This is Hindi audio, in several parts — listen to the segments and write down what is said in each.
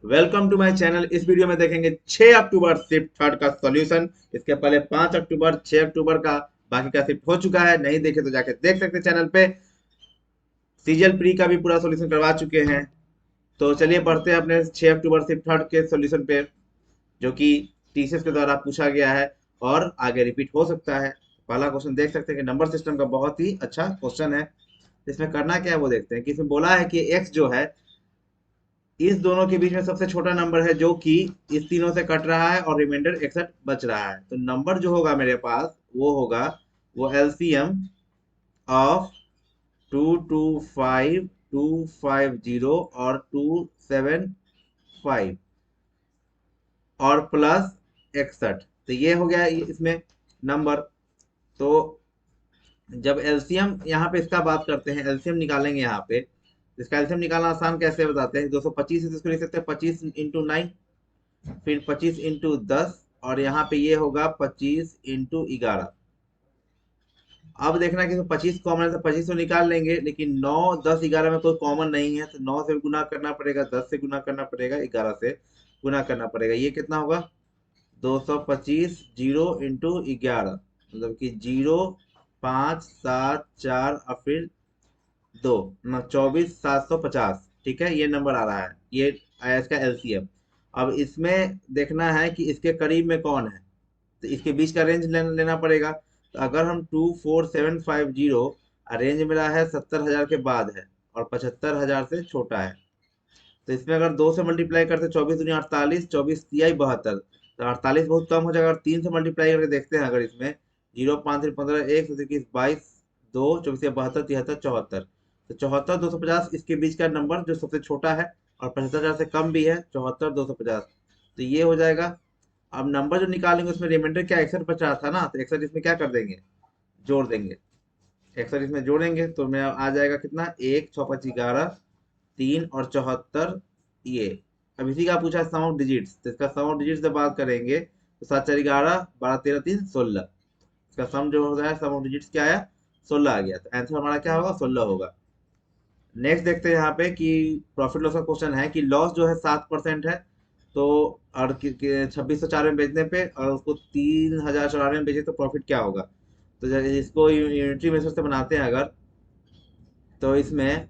Welcome to my channel. इस वीडियो में देखेंगे 6 अक्टूबर शिफ्ट थर्ड का सॉल्यूशन। इसके पहले 5 अक्टूबर 6 अक्टूबर का बाकी का शिफ्ट हो चुका है, नहीं देखे तो जाके देख सकते हैं चैनल पे। सीजीएल प्री का भी पूरा सॉल्यूशन करवा चुके हैं। तो चलिए बढ़ते हैं अपने 6 अक्टूबर शिफ्ट थर्ड के सॉल्यूशन पे, जो कि टीसीएस के द्वारा पूछा गया है और आगे रिपीट हो सकता है। पहला क्वेश्चन देख सकते हैं कि नंबर सिस्टम का बहुत ही अच्छा क्वेश्चन है। इसमें करना क्या है वो देखते हैं कि इसमें बोला है कि एक्स जो है इस दोनों के बीच में सबसे छोटा नंबर है, जो कि इस तीनों से कट रहा है और रिमाइंडर 61 बच रहा है। तो नंबर जो होगा मेरे पास वो होगा, वो एलसीएम ऑफ 225 250 और 275 और प्लस 61। तो ये हो गया इसमें नंबर। तो जब एलसीएम यहाँ पे इसका बात करते हैं, एलसीएम निकालेंगे यहाँ पे। इसका एलसीएम निकालना आसान कैसे बताते हैं, 225 है तो इसको लिख सकते हैं 25 × 9, फिर 25 × 10, और यहाँ पे ये होगा 25 × 11। अब देखना कि 25 कॉमन है तो 25 तो निकाल लेंगे, लेकिन 9 10 11 में कोई कॉमन नहीं है, तो 9 से गुना करना पड़ेगा, 10 से गुना करना पड़ेगा, 11 से गुना करना पड़ेगा। ये कितना होगा, 225 0 × 11, मतलब कि 0 5 7 4 और फिर 2 24 750। ठीक है, ये नंबर आ रहा है, ये आया इसका एलसीएम। अब इसमें देखना है कि इसके करीब में कौन है, तो इसके बीच का रेंज लेना पड़ेगा। तो अगर हम 24750, रेंज मेरा है 70,000 के बाद है और 75,000 से छोटा है, तो इसमें अगर 2 से मल्टीप्लाई करते 24 × 2 = 48, 24 × 3 = 72। तो 48 बहुत कम हो जाएगा, 3 से मल्टीप्लाई करके देखते हैं अगर इसमें 0 5 3 15 1 21 22 2 24 72 73 74। तो 74 250 इसके बीच का नंबर जो सबसे छोटा है और 75,000 से कम भी है, 74 250। तो ये हो जाएगा। अब नंबर जो निकालेंगे उसमें रिमाइंडर क्या 61 बच रहा था ना, तो 61 इसमें क्या कर देंगे, जोड़ देंगे। 61 इसमें जोड़ेंगे तो मेरा आ जाएगा कितना, 1 6 5 11 3 और 74। ये अब इसी का पूछा सम ऑफ डिजिट्स, तो इसका सम ऑफ डिजिट्स से बात करेंगे तो 7 4 11 12 13 3 16। इसका सम जो होता है, सम ऑफ डिजिट्स क्या आया, 16 आ गया। तो आंसर हमारा क्या होगा, 16 होगा। नेक्स्ट देखते हैं यहाँ पे कि प्रॉफिट लॉस का क्वेश्चन है कि लॉस जो है 7% है। तो और 2604 में बेचने पे और उसको 3094 में बेचे तो प्रॉफिट क्या होगा। तो जब इसको यूनिटरी मेथड से बनाते हैं अगर, तो इसमें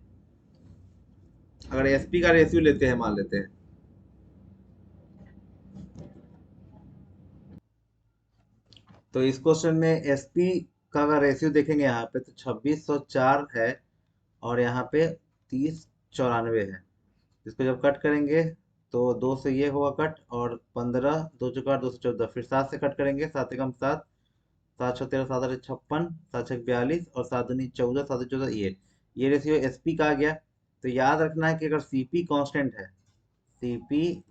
अगर एसपी का रेशियो लेते हैं, मान लेते हैं, तो इस क्वेश्चन में एसपी का अगर रेशियो देखेंगे यहाँ पे तो 2604 है और यहाँ पे 3094 है। इसको जब कट करेंगे तो 2 से ये होगा कट, और 15 2 चौका 214, फिर 7 से कट करेंगे, 7 एकम 7, 7 छः 13 7 8 56, 7 छः 42 और 7 दूनी 14, 7 14 ये रेशियो एसपी का आ गया। तो याद रखना है कि अगर सीपी कांस्टेंट है, सीपी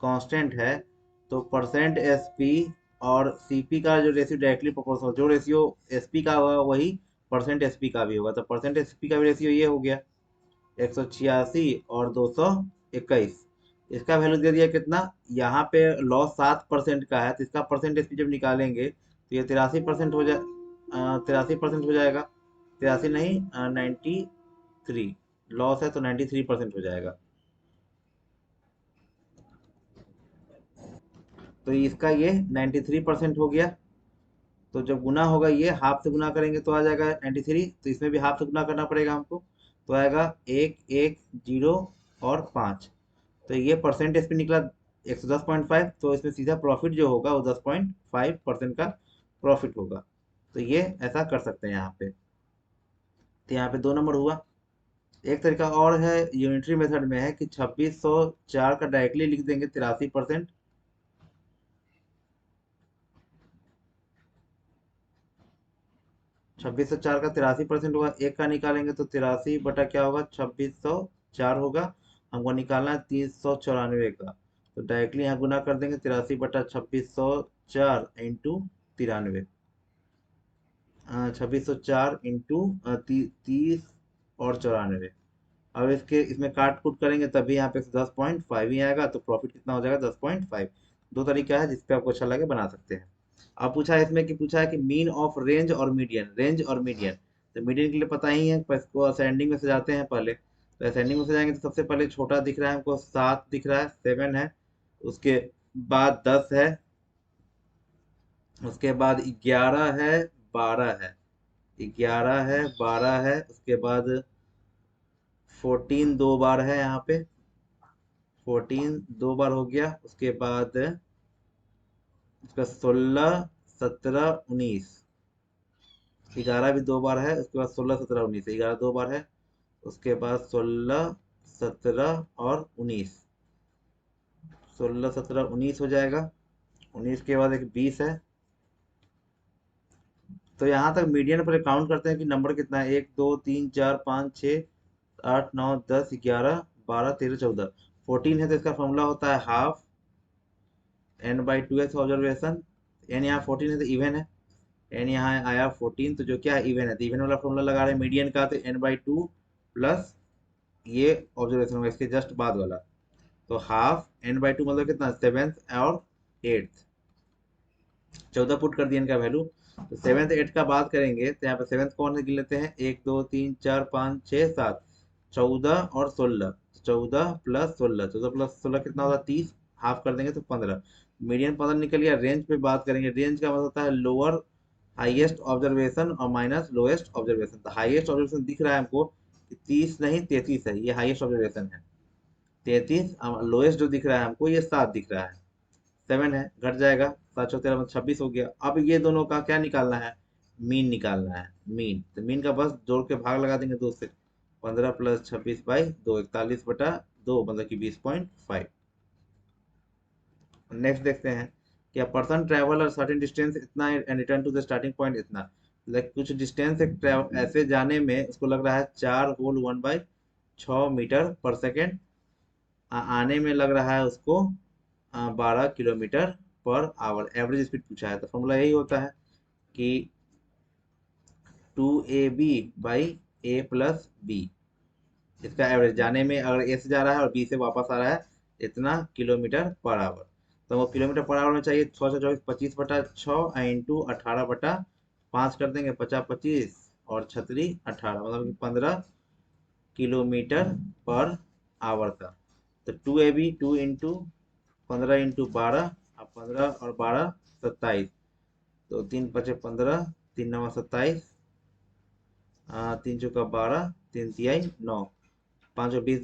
कांस्टेंट है, तो परसेंट एसपी और सीपी का जो रेशियो डायरेक्टली प्रोपोर्शनल, जो रेशियो एसपी का होगा वही परसेंट एसपी का भी होगा। तो परसेंट एसपी का भी रेशियो ये हो गया 186 और 221। इसका वैल्यू दे दिया कितना, यहाँ पे लॉस 7% का है, तो इसका परसेंट एसपी जब निकालेंगे तो ये 83% हो जाए, 83% हो जाएगा। 83 नहीं, 93। लॉस है तो 93% हो जाएगा। तो इसका ये 93% हो गया। तो जब गुना होगा, ये हाफ से गुना करेंगे तो आ जाएगा 93, तो इसमें भी हाफ से गुना करना पड़ेगा हमको। तो आएगा 1 1 0 और 5। तो ये परसेंट इस पे निकला 110.5। तो इसमें सीधा प्रॉफिट जो होगा वो 10.5% का प्रॉफिट होगा। तो ये ऐसा कर सकते हैं यहाँ पे। तो यहाँ पे 2 नंबर हुआ। एक तरीका और है, यूनिटरी मेथड में है कि 2604 का डायरेक्टली लिख देंगे 83%। 2604 का 83% होगा, एक का निकालेंगे तो 83 बटा क्या होगा, 2604 होगा। हमको निकालना है 394 का। तो डायरेक्टली यहाँ गुना कर देंगे, 83 बटा 2604 इंटू 93, 2604 इंटू 30 और 94। अब इसके इसमें काट कूट करेंगे तभी यहाँ पे 10.5 ही आएगा, तो प्रॉफिट कितना हो जाएगा, 10.5। दो तरीका है जिसपे आपको अच्छा लगे बना सकते हैं। अब पूछा है इसमें कि पूछा है कि मीन ऑफ रेंज और मीडियन, रेंज और मीडियन। तो मीडियन के लिए पता ही है, पर इसको असेंडिंग में सजाते हैं पहले। तो असेंडिंग में से जाएंगे तो सबसे पहले छोटा दिख रहा है हमको 7 दिख रहा है, 7 है। उसके बाद 10 है, उसके बाद 11 है, 12 है, 11 है, 12 है। उसके बाद 14 दो बार है यहाँ पे, 14 दो बार हो गया। उसके बाद उसका 16, 17, 19, 11 भी दो बार है। उसके बाद 16, 17, 19, 11 दो बार है। उसके बाद 16, 17 और 19, 16, 17, 19 हो जाएगा। 19 के बाद एक 20 है। तो यहाँ तक मीडियन पर काउंट करते हैं कि नंबर कितना है। 1 2 3 4 5 6 8 9 10 11 12 13 14, 14 है। तो इसका फॉर्मूला होता है हाफ n/2x ऑब्जर्वेशन। n यहाँ 14 है तो इवन है, n यहाँ आया 14, तो जो क्या है इवन है। तो इवन वाला फॉर्मूला लगा रहे हैं मीडियन का, तो n/2 प्लस ये ऑब्जर्वेशन होगा इसके जस्ट बाद वाला। तो हाफ n/2 मतलब कितना, 7th और 8th, 14 पुट कर दिया इनका वैल्यू। तो 7th 8th का बात करेंगे तो यहाँ पे 7th कौन से गिन लेते हैं, 1 2 3 4 5 6 7, 14 और 16, 14 प्लस 16, 14 प्लस 16 कितना होगा 30, हाफ कर देंगे तो 15। मीडियन 15 निकल गया। रेंज पे बात करेंगे, रेंज का मतलब होता है लोअर हाईएस्ट ऑब्जर्वेशन और माइनस लोएस्ट ऑब्जर्वेशन। तो हाईएस्ट ऑब्जर्वेशन दिख रहा है हमको कि 30 नहीं 33 है, ये हाईएस्ट ऑब्जर्वेशन है 33। लोएस्ट जो दिख रहा है हमको ये 7 दिख रहा है, 7 है, घट जाएगा। 7 13 26 हो गया। अब ये दोनों का क्या निकालना है, मीन निकालना है। मीन, तो मीन का बस जोड़ के भाग लगा देंगे 2 से। 15 प्लस 26/2, 41/2 मतलब कि 20.5। नेक्स्ट देखते हैं कि अ पर्सन ट्रेवल और सर्टेन डिस्टेंस इतना and return to the starting point इतना। लाइक कुछ डिस्टेंस ऐसे जाने में उसको लग रहा है 4 होल 1/6 मीटर पर सेकेंड, आने में लग रहा है उसको 12 kilometre per hour. Average speed पूछा है तो फॉर्मूला यही होता है कि 2ab/a+b। इसका एवरेज जाने में अगर ए से जा रहा है और बी से वापस आ रहा है इतना किलोमीटर पर आवर। तो वो किलोमीटर पर आवर में चाहिए। 6 से 24, 25/6 × 18 कर देंगे, 50 25 और 36 18 मतलब कि 15 किलोमीटर पर आवर का। तो 2ab 2 × 15 × 12, अब 15 और 12 27, तो 3 × 5 = 15, 3 × 9 = 27, 3 × 4 = 12, 3 × 3 = 9, 5 × 20 =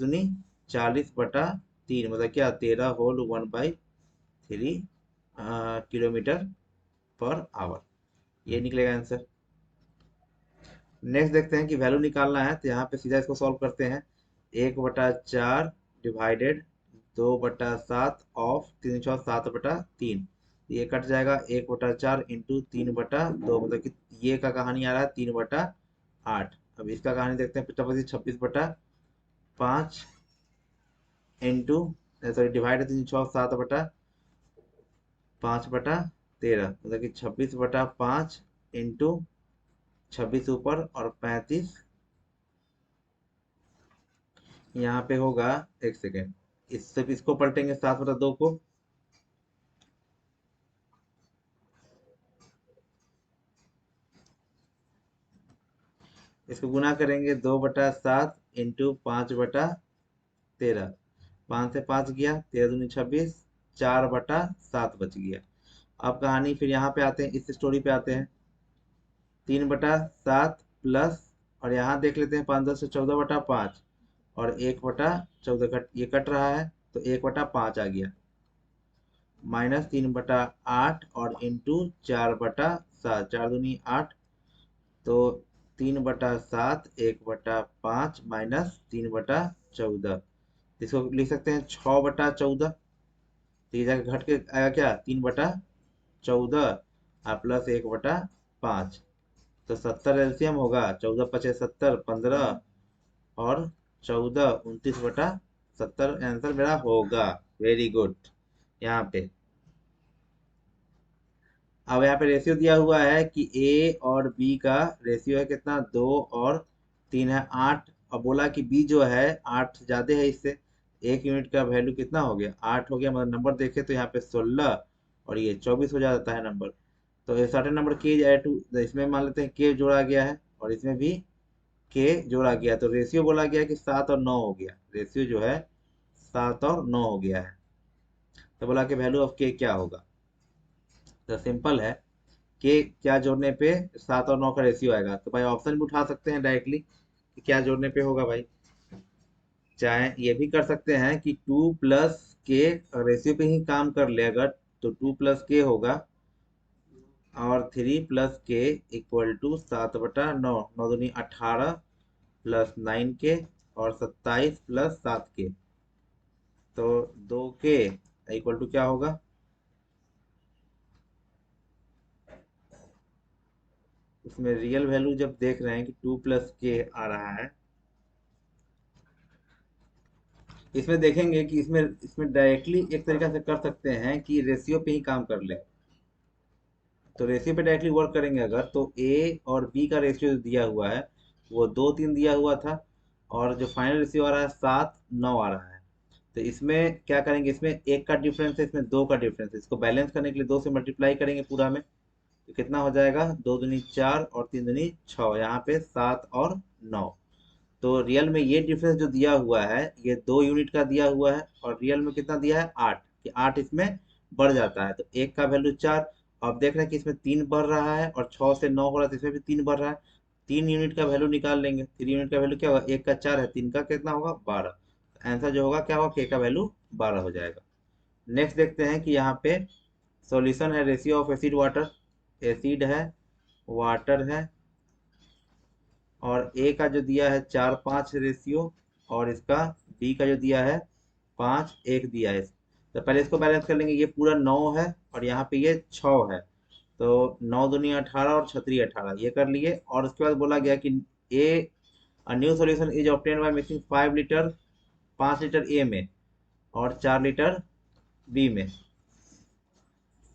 40/3 मतलब क्या 13 होल 1/3 किलोमीटर पर आवर। ये निकलेगा आंसर। नेक्स्ट देखते हैं कि वैल्यू निकालना है, तो यहाँ पे सीधा इसको सॉल्व करते हैं। 1/4 डिवाइडेड 2/7 ऑफ 3/7/3, ये कट जाएगा। 1/4 इंटू 3/2 मतलब कि ये का कहानी आ रहा है 3/8। अब इसका कहानी देखते हैं। 50 26/5 इंटू, सॉरी डिवाइड 3/7/5/13 मतलब कि 26/5 इंटू 26 ऊपर और 35 यहाँ पे होगा। एक सेकेंड, इस सिर्फ इसको पलटेंगे 7/2 को, इसको गुना करेंगे 2/7 इंटू 5/13, 5 से 5 गया, 13 दूनी 26, 4/7 बच गया। अब कहानी फिर यहाँ पे आते हैं, इस स्टोरी पे आते हैं। 3/7 प्लस, और यहाँ देख लेते हैं 5 10 से 14/5 और 1/14 कट, ये कट रहा है तो 1/5 आ गया, माइनस 3/8 और इंटू 4/7, 4 दूनी 8, तो 3/7 1/5 माइनस 3/14, इसको लिख सकते हैं 6/14। तो ये जाके घट के आएगा क्या 3/14 प्लस 1/5, तो 70 एलसीएम होगा। 14 × 5 = 70, 15 और 14 29/70 आंसर मेरा होगा। Very good. यहाँ पे अब यहाँ पे रेशियो दिया हुआ है कि ए और बी का रेशियो है कितना, 2 और 3 है 8। और बोला कि बी जो है 8 ज्यादा है इससे। 1 यूनिट का वैल्यू कितना हो गया, 8 हो गया। मतलब नंबर देखे तो यहाँ पे 16 और ये 24 हो जाता है नंबर। तो ये सर्टेन नंबर के टू, इसमें मान लेते हैं के जोड़ा गया है और इसमें भी के जोड़ा गया, तो रेशियो बोला गया कि 7 और 9 हो गया, रेशियो जो है 7 और 9 हो गया है। तो बोला कि वैल्यू ऑफ के क्या होगा। तो सिंपल है, के क्या जोड़ने पे 7 और 9 का रेशियो आएगा। तो भाई ऑप्शन भी उठा सकते हैं डायरेक्टली कि क्या जोड़ने पे होगा भाई। चाहे ये भी कर सकते हैं कि 2 प्लस के रेशियो पे ही काम कर ले अगर, तो 2 प्लस के होगा और 3 प्लस के इक्वल टू 7/9, 9 दूनी 18 प्लस 9 के और 27 प्लस 7 के, तो 2 के इक्वल टू क्या होगा। इसमें रियल वैल्यू जब देख रहे हैं कि 2 प्लस के आ रहा है, इसमें देखेंगे कि इसमें इसमें डायरेक्टली एक तरीका से कर सकते हैं कि रेशियो पे ही काम कर ले। तो रेशियो पे डायरेक्टली वर्क करेंगे अगर, तो ए और बी का रेशियो दिया हुआ है वो 2 3 दिया हुआ था, और जो फाइनल रेशियो आ रहा है 7 9 आ रहा है। तो इसमें क्या करेंगे, इसमें एक का डिफरेंस है, इसमें 2 का डिफरेंस है, इसको बैलेंस करने के लिए 2 से मल्टीप्लाई करेंगे पूरा में, तो कितना हो जाएगा, 2 दूनी 4 और 3 दूनी 6, यहाँ पे 7 और 9। तो रियल में ये डिफरेंस जो दिया हुआ है ये 2 यूनिट का दिया हुआ है, और रियल में कितना दिया है 8, कि 8 इसमें बढ़ जाता है, तो एक का वैल्यू 4। अब देख रहे हैं कि इसमें 3 बढ़ रहा है और 6 से 9 हो रहा है, तो इसमें भी 3 बढ़ रहा है। 3 यूनिट का वैल्यू निकाल लेंगे, 3 यूनिट का वैल्यू क्या होगा, एक का 4 है, 3 का कितना होगा 12। आंसर जो होगा क्या होगा, के का वैल्यू 12 हो जाएगा। नेक्स्ट देखते हैं कि यहाँ पे सॉल्यूशन है ratio of acid water, acid है, वाटर है, और ए का जो दिया है 4 5 रेशियो, और इसका बी का जो दिया है 5 1 दिया है। तो पहले इसको बैलेंस कर लेंगे, ये पूरा 9 है और यहाँ पे ये 6 है, तो 9 दूनी 18 और 6 18 ये कर लिए। और उसके बाद बोला गया कि a new solution is obtained by mixing 5 litre, 5 litre A में और 4 लीटर बी में।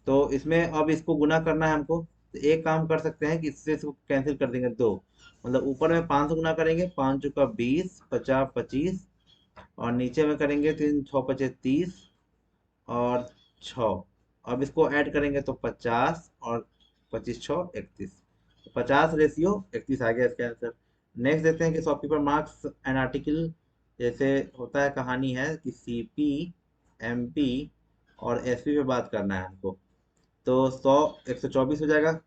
तो इसमें अब इसको गुना करना है हमको, तो एक काम कर सकते हैं कि इससे इसको कैंसिल कर देंगे, दो मतलब ऊपर में 5 से गुना करेंगे, 5 चौका 20, 50 25, और नीचे में करेंगे 3 6 पचे 30 और 6। अब इसको ऐड करेंगे तो 50 और 25 6 31, 50 रेशियो 31 आ गया इसका आंसर। नेक्स्ट देखते हैं कि शॉपकीपर मार्क्स एन आर्टिकल, जैसे होता है कहानी है कि सीपी एमपी और एसपी पे बात करना है हमको, तो 100 124 हो जाएगा,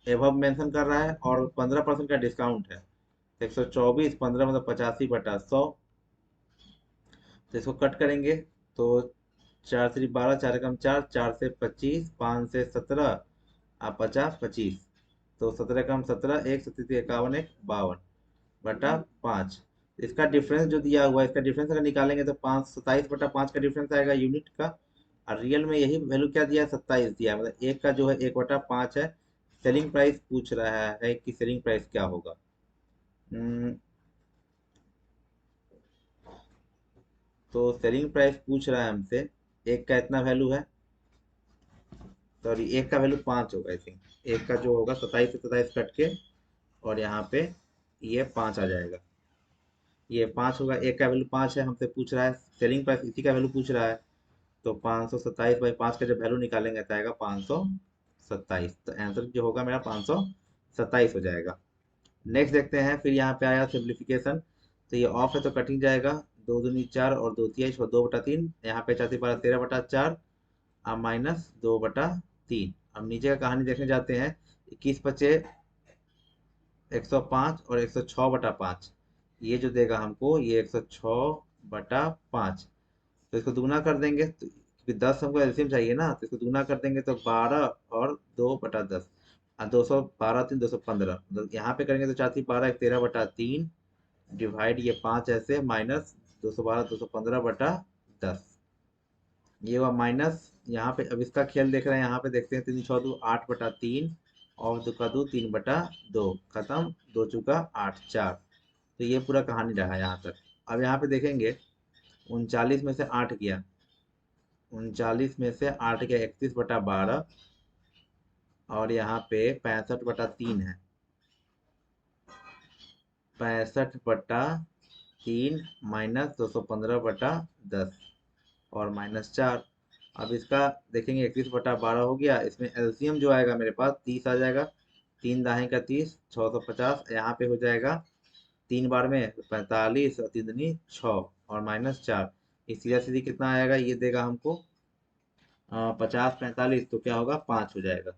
एभव मेंशन कर रहा है और 15% का डिस्काउंट है, 124 15 मतलब 85/100। तो इसको कट करेंगे, तो 4 3 12, 4 एकम 4, 4 से 25, 5 से 17, 50 25, तो 17 एकम 17, 1 17 51 1 52/5। इसका डिफरेंस जो दिया हुआ है, इसका डिफरेंस अगर निकालेंगे तो 5 27/5 का डिफरेंस आएगा यूनिट का, और रियल में यही वैल्यू क्या दिया है 27 दिया है, मतलब एक का जो है 1/5 है। सेलिंग प्राइस पूछ रहा है कि सेलिंग प्राइस क्या होगा। हम्म, तो सेलिंग प्राइस पूछ रहा है हमसे, एक का इतना वैल्यू है, सॉरी एक का वैल्यू 5 होगा आई थिंक, एक का जो होगा 27 से 27 कट के, और यहाँ पे ये 5 आ जाएगा, ये 5 होगा, एक का वैल्यू 5 है, हमसे पूछ रहा है सेलिंग प्राइस, इसी का वैल्यू पूछ रहा है। तो 527/5 का जब वैल्यू निकालेंगे तो आएगा 527, तो आंसर जो होगा मेरा 527 हो जाएगा। नेक्स्ट देखते हैं, फिर यहाँ पे आया सिंप्लीफिकेशन, तो ये ऑफ है तो कटिंग जाएगा, 2 दूनी 4 और 2 तिहाई 2/3, यहाँ पे 4 3 12 13/4, अब -2/3। अब नीचे का कहानी देखने जाते हैं, 21 बचे 105 और 106/5, ये जो देगा हमको ये 106/5। तो इसको दुगना कर देंगे, तो क्योंकि 10 हमको एलसीएम चाहिए ना, तो इसको दुगना कर देंगे तो 12 और 2/10, 212 3 215, मतलब यहाँ पे करेंगे तो 4 3 12 13/3, डिवाइड ये 5 ऐसे, माइनस 212 215/10, ये हुआ माइनस। यहाँ पे अब इसका खेल देख रहे हैं, यहाँ पे देखते हैं 3 6 2 8/3 और 2 का 2 3/2, खत्म, 2 चुका 8 4। तो ये पूरा कहानी रहा यहाँ तक। अब यहाँ पे देखेंगे 39 में से 8 गया, 31 में से 8 गया 31/12, और यहाँ पे 65/3 है, 65/3 -215/10 और -4। अब इसका देखेंगे 31/12 हो गया, इसमें एलसीएम जो आएगा मेरे पास 30 आ जाएगा, 3 दाहें का 30, 650, यहाँ पे हो जाएगा 3 बार में 45 और 3 दूनी 6 और -4, ये सीधा सीधी कितना आएगा, ये देगा हमको 50 45, तो क्या होगा 5 हो जाएगा।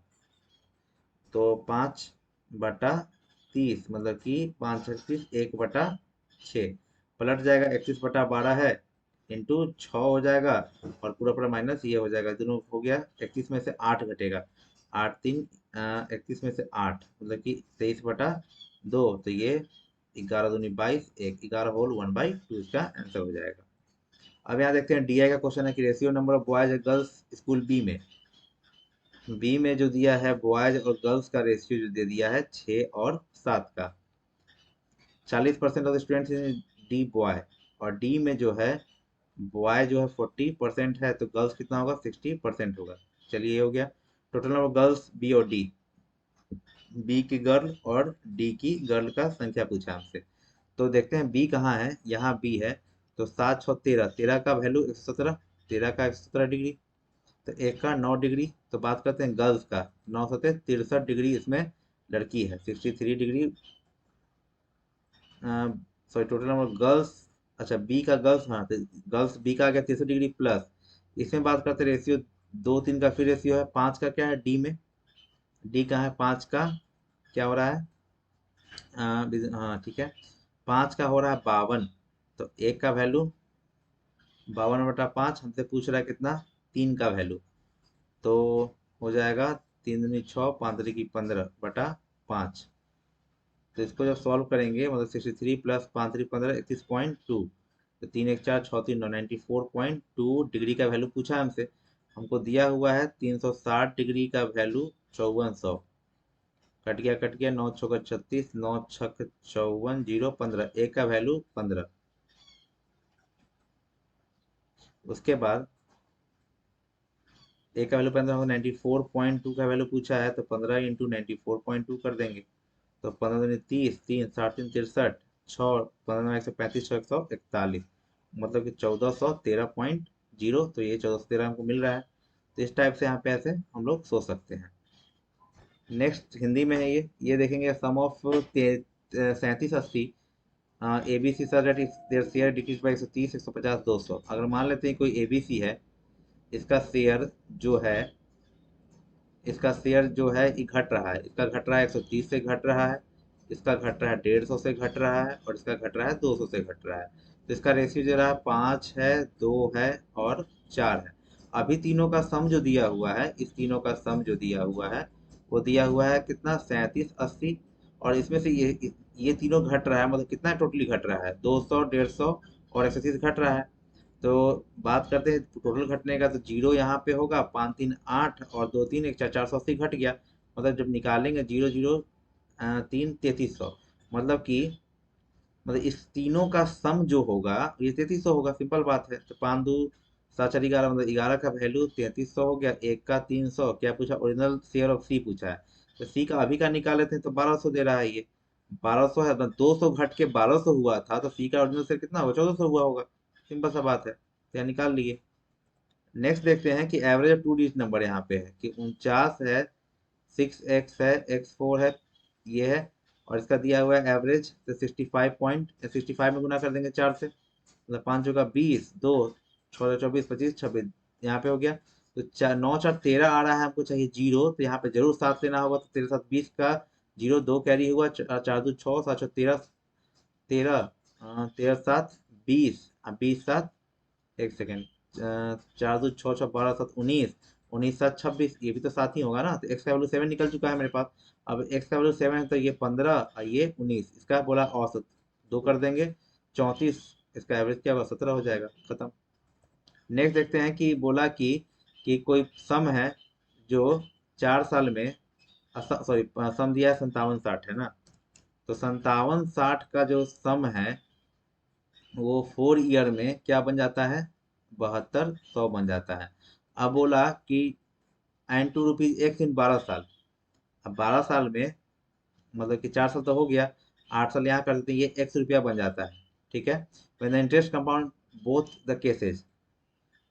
तो 5/30 मतलब कि 5×36 1/6 पलट जाएगा, 31/12 है इंटू 6 हो जाएगा और पूरा पूरा माइनस ये हो जाएगा, दोनों हो गया। 31 में से 8 घटेगा, 8×3 31 में से 8 मतलब कि 23/2, तो ये 11×2 = 22, 11 होल 1/2 इसका आंसर हो जाएगा। अब यहाँ देखते हैं डीआई का क्वेश्चन है कि ratio number of boys and girls school B में जो दिया है बॉयज और गर्ल्स का रेशियो जो दे दिया है 6 और 7 का। 40% of the students in D boy, और डी में जो है बॉय जो है 40% है, तो गर्ल्स कितना होगा 60% होगा। चलिए ये हो गया। टोटल नंबर गर्ल्स बी और डी, बी की गर्ल और डी की गर्ल का संख्या पूछा हमसे। तो देखते हैं बी कहाँ है, यहाँ बी है। तो 7×6 = 13, 13 का वैल्यू 117, 13 का 117 डिग्री, तो एक का 9 डिग्री। तो बात करते हैं गर्ल्स का, 9 × 7 = 63 डिग्री इसमें लड़की है, 63 degree. Sorry total number girls, अच्छा बी का गर्ल्स, हाँ तो गर्ल्स बी का आ गया 63 डिग्री प्लस। इसमें बात करते हैं रेशियो 2 3 का, फिर रेशियो है 5 का, क्या है डी में, डी का है 5 का, क्या हो रहा है हाँ ठीक है, 5 का हो रहा है 52, तो एक का वैल्यू 52/5 हमसे पूछ रहा है कितना, 3 का वैल्यू, तो हो जाएगा 3×6 5×3 = 15/5। तो इसको जब सॉल्व करेंगे मतलब 63 + 5×3 = 15, 31.2, तो 3×1 = 4 6×3 = 94.2 डिग्री का वैल्यू पूछा है हमसे। हमको दिया हुआ है 360 डिग्री का वैल्यू 5400, कट गया 9×6 = 36, 9×6 = 54, 0 15, एक का वैल्यू 15। उसके बाद एक का वैल्यू 15 होगा, 94.2 का वैल्यू पूछा है, तो 15 × 94.2 कर देंगे। तो 15×3 = 30, 3 7 3 63, 6 15 135, 6 141, मतलब कि 1413.0, तो ये 1413 हमको मिल रहा है। तो इस टाइप से यहाँ पे ऐसे हम लोग सोच सकते हैं। नेक्स्ट हिंदी में है ये देखेंगे, sum of 3780 A B C sir date is their share decrease by 130 150 200। अगर मान लेते हैं कोई ए बी सी है, इसका शेयर जो है इसका शेयर जो है ये घट रहा है, इसका घट रहा है 130 से घट रहा है, इसका घट रहा है 150 से घट रहा है, और इसका घट रहा है 200 से घट रहा है। तो इसका रेशियो जो रहा 5 है, 2 है और 4 है। अभी तीनों का सम जो दिया हुआ है, इस तीनों का सम जो दिया हुआ है वो दिया हुआ है कितना 3780, और इसमें से ये तीनों घट रहा है, मतलब कितना टोटली घट रहा है 200 150 और 130 घट रहा है। तो बात करते हैं टोटल घटने का, तो जीरो यहाँ पे होगा, 5 3 8 और 2 3 1 4, 480 घट गया। मतलब जब निकालेंगे 0 0 3 3300, मतलब कि मतलब इस तीनों का सम जो होगा ये 3300 होगा, सिंपल बात है। तो 5×2 = 7 4 11, मतलब 11 का वैल्यू 3300 हो गया, एक का 300, क्या पूछा ओरिजिनल शेयर ऑफ सी पूछा है, तो सी का अभी का निकाल लेते हैं, तो 1200 दे रहा है ये, 1200 है, मतलब 200 घट के 1200 हुआ था, तो सी का ओरिजिनल शेयर कितना होगा 1400 हुआ होगा, सिंपल सा बात है, तो यहाँ निकाल लिए। नेक्स्ट देखते हैं कि एवरेज 2 डिजिट नंबर यहाँ पे है कि 49 है, 6x है, x4 है, ये है, और इसका दिया हुआ है एवरेज, तो 65 में गुना कर देंगे 4 से, मतलब 5 का 20, 2 6 24 25 26, यहाँ पे हो गया। तो 9 4 13 आ रहा है, हमको चाहिए जीरो, तो यहाँ पे जरूर 7 लेना होगा, तो 13 7 20 का जीरो 2 कैरी हुआ, 4 2 6 7 6 13, 13 13 7 20, 20 7, एक सेकेंड, 4 2 6 6 12 7 19, 19 7 26, ये भी तो साथ ही होगा ना, तो एक्स का वैल्यू 7 निकल चुका है मेरे पास। अब एक्स का वैल्यू 7 है, तो ये 15 और ये 19, इसका बोला औसत 2 कर देंगे, 34, इसका एवरेज क्या होगा 17 हो जाएगा, खत्म। नेक्स्ट देखते हैं कि बोला कि कोई सम है जो 4 साल में, सॉरी सम दिया है 57 60 है ना, तो 57 60 का जो सम है वो 4 ईयर में क्या बन जाता है 7200 बन जाता है। अब बोला कि ₹2 एक्स इन 12 साल, अब 12 साल में मतलब कि 4 साल तो हो गया, 8 साल यहाँ कर देते हैं, ये x रुपया बन जाता है, ठीक है। when the interest compound both the cases,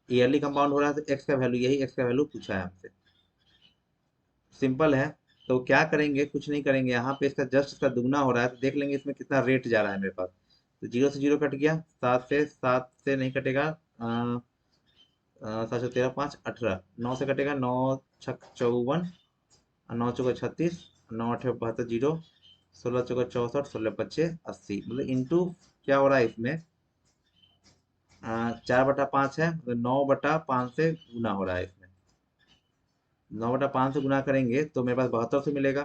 yearly compound हो रहा है, तो एक्स का वैल्यू, यही एक्स का वैल्यू पूछा है हमसे, सिंपल है। तो क्या करेंगे, कुछ नहीं करेंगे, यहाँ पे इसका जस्ट इसका दुगना हो रहा है, तो देख लेंगे इसमें कितना रेट जा रहा है मेरे पास। तो 0 से 0 कट गया, 7 से नहीं कटेगा, 7 से 13 5 18, 9 से कटेगा, 9 6 54, 9 चौका 36, 9 8 72, 16 चौका 64, 16 25 80, मतलब इंटू क्या हो रहा है इसमें, 4/5 है, मतलब 9/5 से गुना हो रहा है इसमें। 9/5 से गुना करेंगे तो मेरे पास 7200 मिलेगा।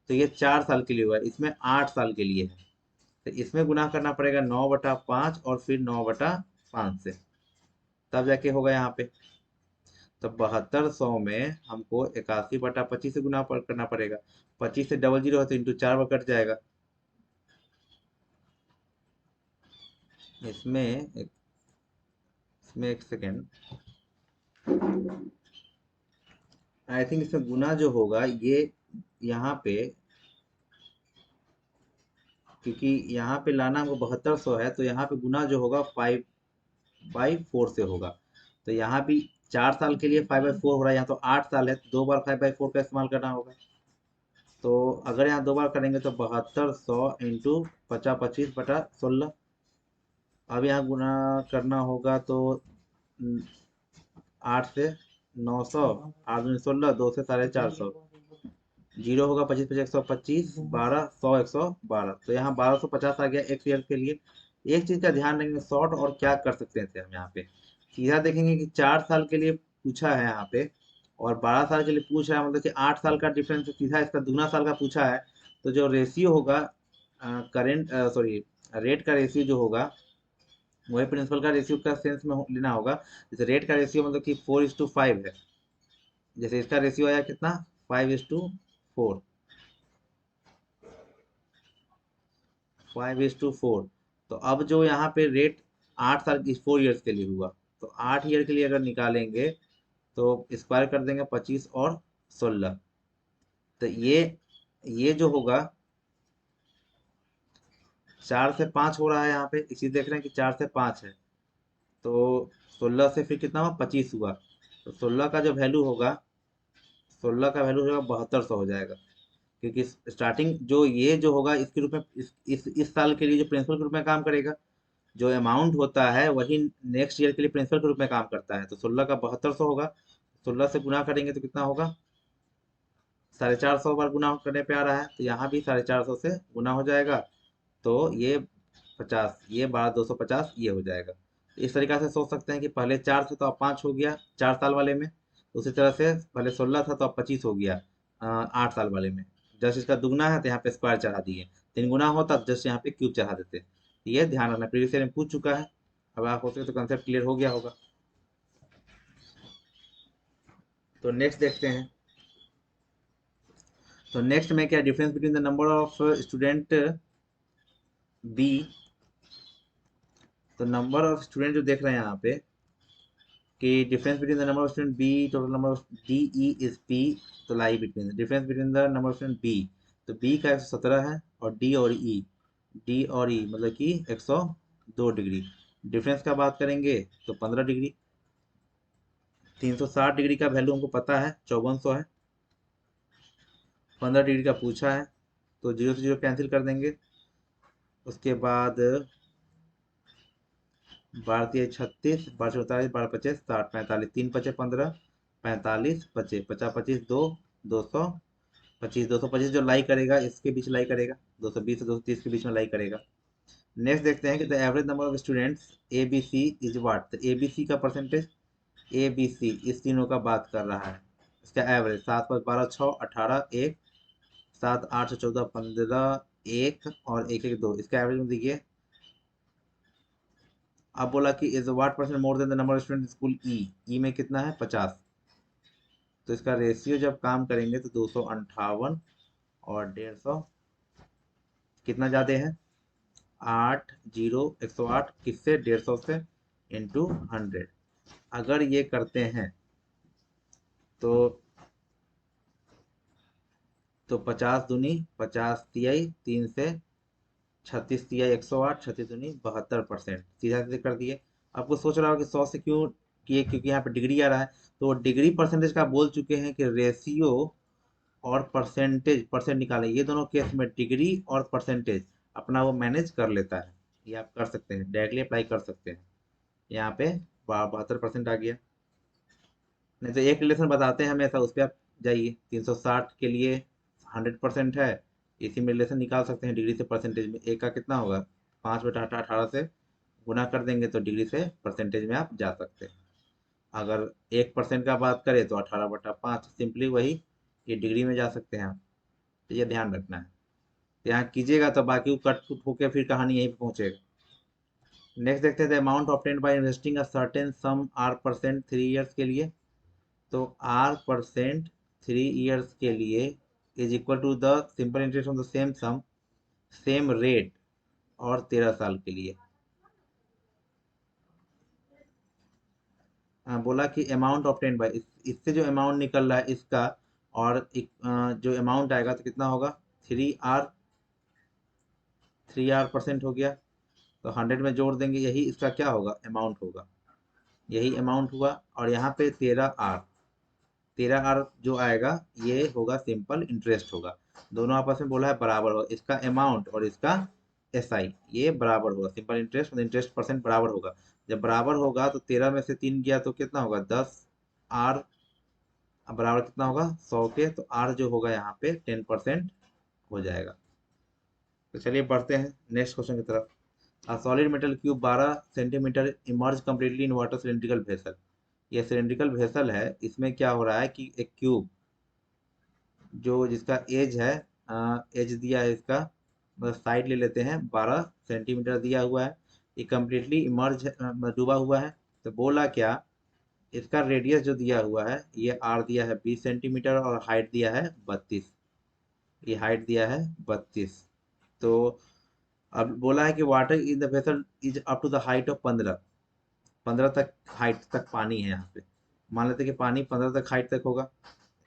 तो ये 4 साल के लिए हुआ है, इसमें 8 साल के लिए है। तो इसमें गुना करना पड़ेगा 9/5 और फिर 9/5 से, तब जाके होगा यहाँ पे। तो 7200 में हमको 81/25 से करना पड़ेगा। 25 से डबल जीरो है तो इंटू 4 कट जाएगा। इसमें एक सेकेंड, आई थिंक इसमें गुना जो होगा ये यहाँ पे, क्योंकि यहाँ पे लाना हमको 7200 है, तो यहाँ पे गुना जो होगा 5/4 से होगा। तो यहाँ भी 4 साल के लिए 5/4 हो रहा है, यहाँ तो 8 साल है, तो 2 बार 5/4 का इस्तेमाल करना होगा। तो अगर यहाँ 2 बार करेंगे तो 7200 इंटू 50 25/16। अब यहाँ गुना करना होगा तो 8 से 900, 8 दूनी 16, 2 से 450, जीरो होगा, 25 25 125, 12 100 112, तो यहाँ 1250 आ गया एक ईयर के लिए। एक चीज का ध्यान रखेंगे, शॉर्ट और क्या कर सकते हैं हम यहाँ पे, सीधा देखेंगे कि 4 साल के लिए पूछा है यहाँ पे, और 12 साल के लिए पूछ रहा है, मतलब कि 8 साल का डिफरेंस, सीधा इसका दुगना साल का पूछा है। तो जो रेशियो होगा, करेंट सॉरी रेट का रेशियो जो होगा, वही प्रिंसिपल का रेशियो का सेंस में लेना होगा। जैसे रेट का रेशियो मतलब कि 4:5 है, जैसे इसका रेशियो आया कितना, 5:4, 5:4। तो अब जो यहाँ पे रेट 8 साल की 4 ईयर्स के लिए हुआ, तो 8 ईयर के लिए अगर निकालेंगे तो स्क्वायर कर देंगे 25 और 16। तो ये जो होगा 4 से 5 हो रहा है, यहाँ पे इसी देख रहे हैं कि 4 से 5 है, तो 16 से फिर कितना हुआ, 25 हुआ। तो 16 का जो वैल्यू होगा, 7200 हो जाएगा, क्योंकि स्टार्टिंग जो ये जो होगा इसके रूप में, इस साल के लिए जो प्रिंसिपल के रूप में काम करेगा, जो अमाउंट होता है वही नेक्स्ट ईयर के लिए प्रिंसिपल के रूप में काम करता है। तो 16 का 7200 होगा, 16 से गुना करेंगे तो कितना होगा, 450 बार गुना करने पे आ रहा है, तो यहाँ भी 450 से गुना हो जाएगा। तो ये 50, ये 12 250 ये हो जाएगा। तो इस तरीका से सोच सकते हैं कि पहले 4 था तो अब 5 हो गया 4 साल वाले में, उसी तरह से पहले 16 था तो अब 25 हो गया 8 साल वाले में। जस्ट इसका दुगना है तो यहाँ पे स्क्वायर चढ़ा दिए, 3 गुना होता तो जस्ट यहाँ पे क्यूब चढ़ा देते। तो ये ध्यान रखना, प्रीवियस ईयर में पूछ चुका है। अब आप हो सके तो कंसेप्ट क्लियर हो गया होगा। तो नेक्स्ट देखते हैं। तो नेक्स्ट में क्या difference between the number of student B, तो नंबर ऑफ स्टूडेंट जो देख रहे हैं यहाँ पे कि difference between the number of student B, total number of D E is P, तो lie between difference between the number of student B, तो बी का 117 है, और डी और ई मतलब कि 102 डिग्री। डिफरेंस का बात करेंगे तो 15 डिग्री। 360 डिग्री का वैल्यू हमको पता है 5400 है, 15 डिग्री का पूछा है, तो 0 से 0 कैंसिल कर देंगे। उसके बाद 12×3 = 36, 12×4 = 48, 12×5 = 60, 45, 3×5 = 15, 45 बचे, 50 25 2, 225, 225 जो लाई करेगा इसके बीच लाई करेगा, 220 से 230 के बीच में लाई करेगा। नेक्स्ट देखते हैं कि the average number of students A B C is what, तो ए बी सी का परसेंटेज, ए बी सी इस तीनों का बात कर रहा है। इसका एवरेज 7 5 12 6 18 1, 7 8 14 15 1 और 1 1 2, इसका एवरेज में देखिए। अब बोला कि is what percent more than the number of student school E में कितना है 50। तो इसका रेशियो जब काम करेंगे तो 258 और 150, कितना ज़्यादा है, 108 किससे, 150 से, इंटू 100। अगर ये करते हैं तो 50 दूनी 50 तिहाई, 3 से 36 तिहाई 108, 36 दूनी 72%, सीधा सीधे कर दिए। आपको सोच रहा हो कि 100 से क्यों किए, क्योंकि यहाँ पे डिग्री आ रहा है, तो डिग्री परसेंटेज का बोल चुके हैं कि रेशियो और परसेंटेज परसेंट निकालें, ये दोनों केस में डिग्री और परसेंटेज अपना वो मैनेज कर लेता है। ये आप कर सकते हैं, डायरेक्टली अप्लाई कर सकते हैं। यहाँ पे 72% आ गया। नहीं तो एक रिलेशन बताते हैं हमेशा, उस पर आप जाइए। 360 के लिए 100% है, इसी में रिलेशन निकाल सकते हैं डिग्री से परसेंटेज में। एक का कितना होगा, 5/18 से गुना कर देंगे तो डिग्री से परसेंटेज में आप जा सकते हैं। अगर 1% का बात करें तो 18/5, सिंपली वही ये डिग्री में जा सकते हैं आप। तो ये ध्यान रखना है, यहाँ कीजिएगा तो बाकी वो कट कुट होके फिर कहानी यहीं पे पहुंचेगा। नेक्स्ट देखते हैं, amount obtained by investing a certain sum R percent 3 years के लिए। तो आर परसेंट 3 इयर्स के लिए is equal to the simple interest on the same sum, same rate, और 13 साल के लिए। बोला कि अमाउंट ऑब्टेन्ड बाय, इससे जो अमाउंट निकल रहा है इसका, और जो अमाउंट आएगा तो कितना होगा, 3R, 3R% हो गया। तो 100 में जोड़ देंगे, यही इसका क्या होगा, अमाउंट होगा, यही अमाउंट हुआ। और यहाँ पे 13R, 13R जो आएगा ये होगा सिंपल इंटरेस्ट होगा। दोनों आपस में बोला है बराबर होगा, इसका अमाउंट और इसका SI ये बराबर होगा। सिंपल इंटरेस्ट और इंटरेस्ट परसेंट बराबर होगा। जब बराबर होगा तो 13 में से 3 गया तो कितना होगा, 10R बराबर कितना होगा, 100 के। तो R जो होगा यहाँ पे 10% हो जाएगा। तो चलिए बढ़ते हैं नेक्स्ट क्वेश्चन की तरफ। A solid metal cube 12 centimetre emerge completely in water cylindrical vessel. ये सिलेंड्रिकल वेसल है, इसमें क्या हो रहा है कि एक क्यूब जो जिसका एज है, एज दिया है इसका, मतलब साइड ले लेते हैं, 12 सेंटीमीटर दिया हुआ है। ये कम्प्लीटली इमर्ज डूबा हुआ है। तो बोला क्या, इसका रेडियस जो दिया हुआ है ये आर दिया है 20 सेंटीमीटर, और हाइट दिया है 32। ये हाइट दिया है 32। तो अब बोला है कि water in the vessel is up to the height of 15 तक हाइट तक पानी है यहाँ पे। मान लेते हैं कि पानी 15 तक हाइट तक होगा।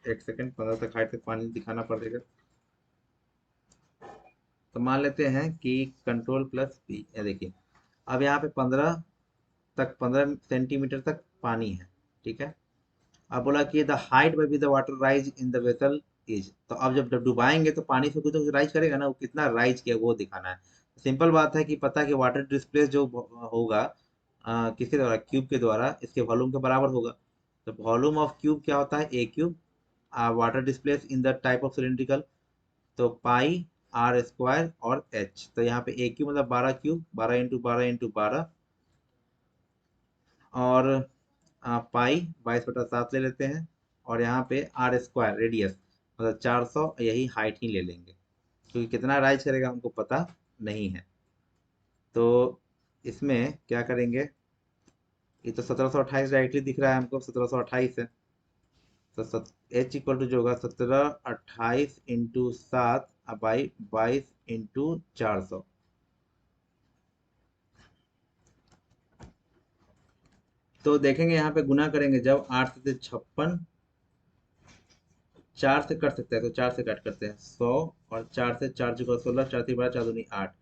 एक सेकेंड, 15 तक हाइट तक पानी दिखाना पड़ेगा। तो मान लेते हैं कि कंट्रोल प्लस पी, ये देखिए अब यहाँ पे 15 सेंटीमीटर तक पानी है, ठीक है। अब बोला कि द हाइट में भी the water rise in the vessel is, तो अब जब डुबाएंगे तो पानी से कुछ तो कुछ राइज करेगा ना, वो कितना राइज किया वो दिखाना है। सिंपल बात है कि पता है कि वाटर डिस्प्लेस जो होगा किसके द्वारा, क्यूब के द्वारा, इसके वॉल्यूम के बराबर होगा। तो वॉल्यूम ऑफ क्यूब क्या होता है, a cube. Water displace in the type of cylindrical, तो पाई आर स्क्वायर और एच। तो यहाँ पे ए क्यूब मतलब 12 क्यूब, 12 × 12 × 12, और पाई 22/7 ले लेते हैं। और यहाँ पे आर स्क्वायर रेडियस मतलब 400, यही हाइट ही ले लेंगे, क्योंकि कितना राइज करेगा हमको पता नहीं है। तो इसमें क्या करेंगे, ये तो 1728 डायरेक्टली दिख रहा है हमको, 1728 है। तो एच इक्वल टू जो होगा 1728 × 7 बाई 22 × 400। तो देखेंगे यहाँ पे गुना करेंगे जब 8 से 56, 4 से कट सकते हैं तो 4 से कट करते हैं 100, और 4 से 4 जुगा 16, 4 × 3 = 4 दूनी 8।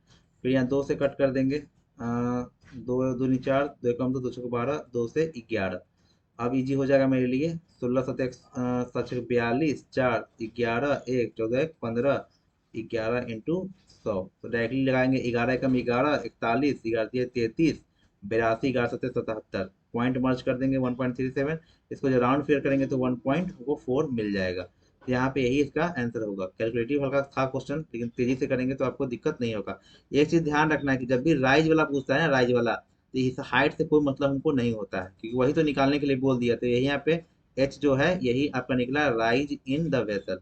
फिर यहाँ 2 से कट कर देंगे, 2 दूनी 4, 2 कम 2, 2 छक 12, 2 से 11। अब इजी हो जाएगा मेरे लिए, 16 7 42, 4 11 1 14 15, 11 × 100। तो डायरेक्टली लगाएंगे, 11 एकम 11, 41, 11 33, 82, 11 7 77। पॉइंट मर्ज कर देंगे 1.37। इसको जो राउंड फिगर करेंगे तो 1.4 मिल जाएगा। तो यहाँ पे यही इसका आंसर होगा। कैलकुलेटिव हल्का था क्वेश्चन, लेकिन तेजी से करेंगे तो आपको दिक्कत नहीं होगा। एक चीज ध्यान रखना है कि जब भी राइज वाला पूछता है ना, राइज वाला, तो इस हाइट से कोई मतलब हमको नहीं होता है, क्योंकि वही तो निकालने के लिए बोल दिया। तो यही यहाँ पे एच जो है यही आपका निकला, राइज इन द वेसल।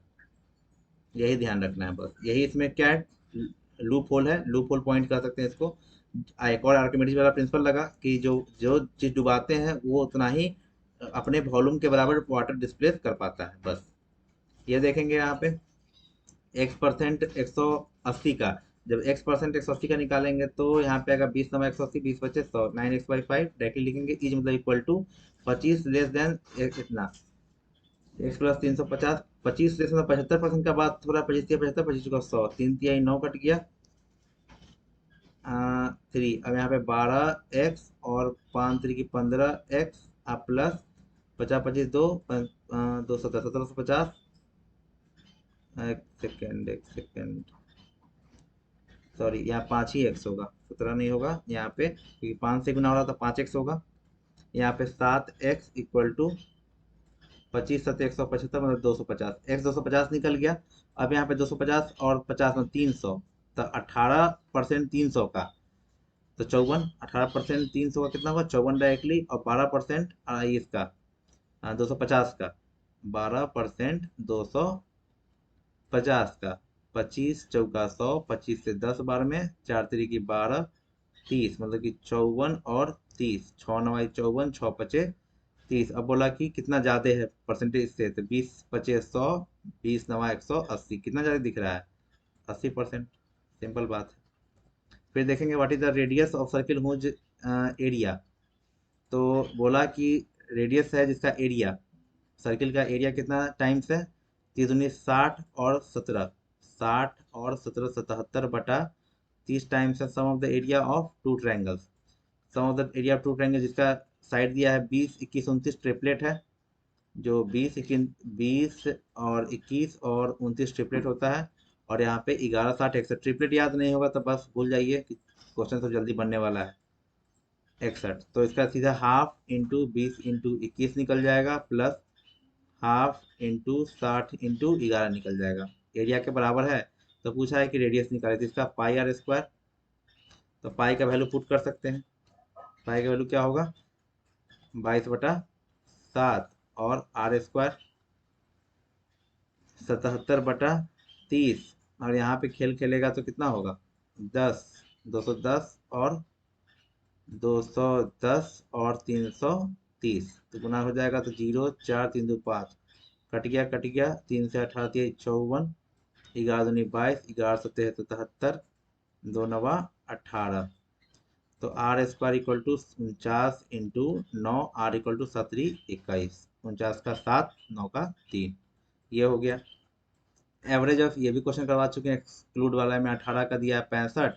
यही ध्यान रखना है बस। यही इसमें क्या है, लूप होल है, लूप होल पॉइंट कह सकते हैं इसको। एक और आर्किमिडीज वाला प्रिंसिपल लगा कि जो जो चीज डुबाते हैं वो उतना ही अपने वॉल्यूम के बराबर वाटर डिस्प्लेस कर पाता है, बस। ये देखेंगे यहाँ पे X% 180 का, जब X% 180 का निकालेंगे तो यहाँ पे आएगा 20 × 180, 20 बचे 100, 9x/5 डायरेक्टली लिखेंगे। इज मतलब इक्वल टू 25 लेस देन इतना, x + 350, 25 लेस मतलब 75% का बात हो रहा है। 25 या 75, 25 का 100, 3 तिहाई 9 कट गया, 3। अब यहाँ पे 12x और 5 3 की 15x, अब प्लस 50 25 2, 210, 1750, एक सेकेंड, सॉरी, यहाँ 5 ही x होगा, 17 नहीं होगा यहाँ पे, क्योंकि 5 से गुना हो रहा था, 5x होगा। यहाँ पे 7x इक्वल टू 25 7 175, मतलब 250, x 250 निकल गया। अब यहाँ पे 250 और 50 में 300, तो 18% 300 का, तो 54, 18% 300 का कितना होगा, 54 डायरेक्टली, और 12% इसका 250 का, 12% 250 का, 25 × 4 = 100, 25 से 10 बार में, 4 × 3 = 12, 30, मतलब कि 54 और 30, 6 × 9 = 54, 6 × 5 = 30। अब बोला कि कितना ज्यादा है परसेंटेज से, तो 20 × 5 = 100, 20 × 9 = 180, कितना ज्यादा दिख रहा है, 80%। सिंपल बात है। फिर देखेंगे what is the radius of circle whose area. तो बोला कि रेडियस है जिसका एरिया, सर्किल का एरिया कितना टाइम्स है, 3×7 और 17, 60 और 17 77 बटा 30 टाइम्स है sum of the area of two triangles. Sum of the area of two triangle जिसका साइड दिया है 20 21 29 ट्रिपलेट है, जो 20 और 21 और 29 ट्रिपलेट होता है। और यहाँ पे 11 60 61 ट्रिपलेट याद नहीं होगा तो बस भूल जाइए कि क्वेश्चन तो जल्दी बनने वाला है। 61, तो इसका सीधा हाफ इंटू 20 × 21 निकल जाएगा, प्लस हाफ इंटू 60 × 11 निकल जाएगा। एरिया के बराबर है, तो पूछा है कि रेडियस निकाले, तो इसका πr², तो पाई का वैल्यू पुट कर सकते हैं। पाई का वैल्यू क्या होगा, 22/7, और r², 77/30, और यहाँ पे खेल खेलेगा तो कितना होगा, 10, 210 और 210 और 330, तो गुना हो जाएगा, तो 0 4 3 2 5, कट गया कट गया, 3 से 18 × 3 = 54, 11 दूनी 22, 11 7 77, 2 9 18, तो r² = 49 × 9, r = 7 21, 49 का 7, 9 का 3, ये हो गया। एवरेज ऑफ, ये भी क्वेश्चन करवा चुके हैं, एक्सक्लूड वाला में 18 का दिया है 65,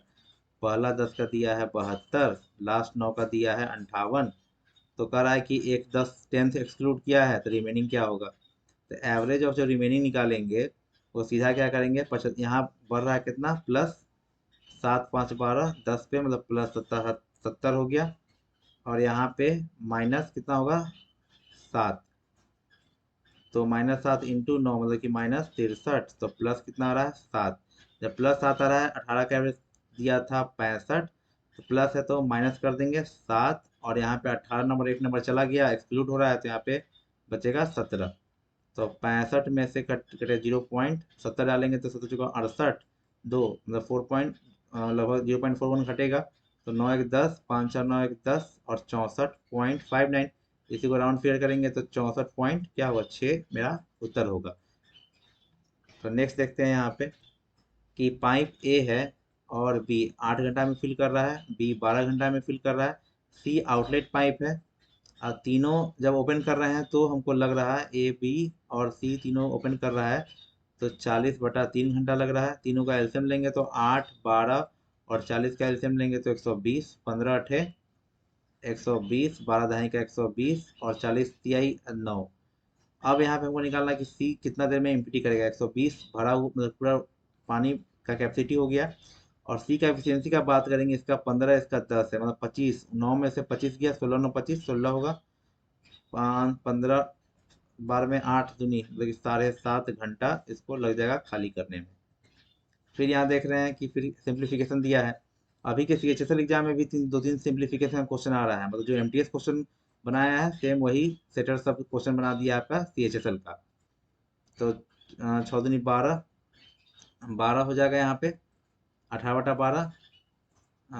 पहला 10 का दिया है 72, लास्ट 9 का दिया है 58, तो कह रहा है कि एक 10 10th एक्सक्लूड किया है, तो रिमेनिंग क्या होगा। तो एवरेज ऑफ जो रिमेनिंग निकालेंगे वो सीधा क्या करेंगे, यहाँ बढ़ रहा है कितना, प्लस 7 5 12 10 पे, मतलब प्लस 70 हो गया, और यहाँ पे माइनस कितना होगा, 7, तो -7 × 9, मतलब कि -63, तो प्लस कितना आ रहा है, 7। जब प्लस 7 आ रहा है, 18 का एवरेज दिया था 65, तो प्लस है तो माइनस कर देंगे 7, और यहाँ पे 18 नंबर, एक नंबर चला गया, एक्सक्लूड हो रहा है, तो यहाँ पे बचेगा 17। तो 65 में से कट कटे 0.70 डालेंगे, तो 17 × 68, 2, मतलब 4 पॉइंट, लगभग 0.41 घटेगा, तो 9 1 10, 5 4 9 1 10, और 64.59, इसी को राउंड फिगर करेंगे तो 64 पॉइंट क्या होगा, 6 मेरा उत्तर होगा। तो नेक्स्ट देखते हैं यहाँ पे कि पाइप ए है और बी 8 घंटा में फिल कर रहा है, बी 12 घंटा में फिल कर रहा है, सी आउटलेट पाइप है, और तीनों जब ओपन कर रहे हैं तो हमको लग रहा है ए बी और सी तीनों ओपन कर रहा है, तो 40/3 घंटा लग रहा है। तीनों का एलसीएम लेंगे तो 8 12 और 40 का एलसीएम लेंगे तो 120, 15 8 120, 12 दहाई का 120, और 40 तिहाई 9। अब यहाँ पे हमको निकालना है कि सी कितना देर में एम्प्टी करेगा, 120 भरा हुआ, मतलब पूरा पानी का कैपेसिटी हो गया। और सी का एफिशिएंसी का बात करेंगे, इसका 15 इसका 10 है, मतलब 25, 9 में से 25 गया, 16 9 25, 16 होगा, 5 15 12 में 8 दूनी, मतलब 7.5 घंटा इसको लग जाएगा खाली करने में। फिर यहाँ देख रहे हैं कि फिर सिंप्लीफिकेशन दिया है। अभी के CHSL एग्जाम में भी 2-3 सिंप्लीफिकेशन क्वेश्चन आ रहा है, मतलब जो MTS क्वेश्चन बनाया है सेम वही सेटर सब क्वेश्चन बना दिया आपका CHSL का। तो 6 दूनी 12, 12 हो जाएगा यहाँ पे, 18/12,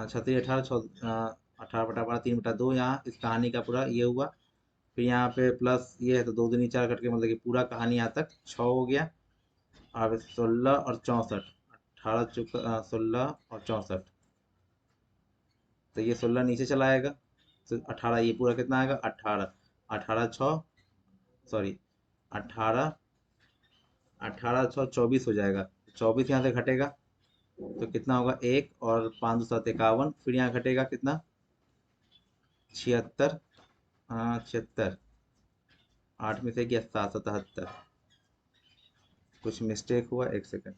36 18, 18/12, 3/2, यहाँ इस कहानी का पूरा ये हुआ। फिर यहाँ पे प्लस ये है, तो 2 दूनी 4 करके, मतलब कि पूरा कहानी यहाँ तक 6 हो गया। अब 16 और 64, 18 चुका 16 और 64, तो ये 16 नीचे चला आएगा, तो 18, ये पूरा कितना आएगा, 18, 18 6, सॉरी 18, 18 6 24 हो जाएगा, 24 यहाँ से घटेगा, तो कितना होगा, 1, और 5 2 7 51, फिर यहाँ घटेगा कितना, 76, हाँ 76, 8 में से गया 7 77, कुछ मिस्टेक हुआ, एक सेकंड।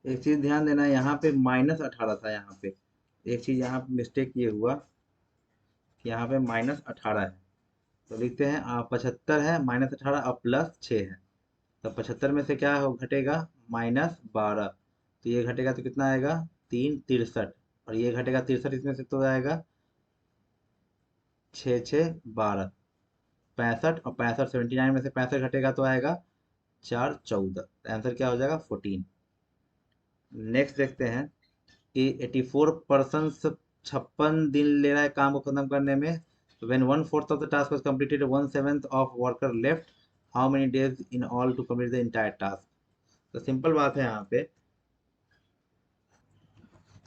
एक चीज ध्यान देना, यहाँ पे -18 था यहाँ पे। एक चीज यहाँ पे मिस्टेक ये हुआ कि यहाँ पे -18 है। तो लिखते हैं 75 है, -18 और +6 है। तो 75 में से क्या हो घटेगा, -12। तो ये घटेगा तो कितना आएगा, 363। और ये घटेगा 63, इसमें से तो आएगा 6 6 12, 65। और 65 79 में से 65 घटेगा तो आएगा 4 14। आंसर क्या हो जाएगा, 14। नेक्स्ट देखते हैं कि 84 पर्सन 56 दिन ले रहा है काम को खत्म करने में। When 1/4 of the task was completed, 1/7 of worker left, how many days in all to complete the entire task. तो सिंपल बात है यहाँ पे।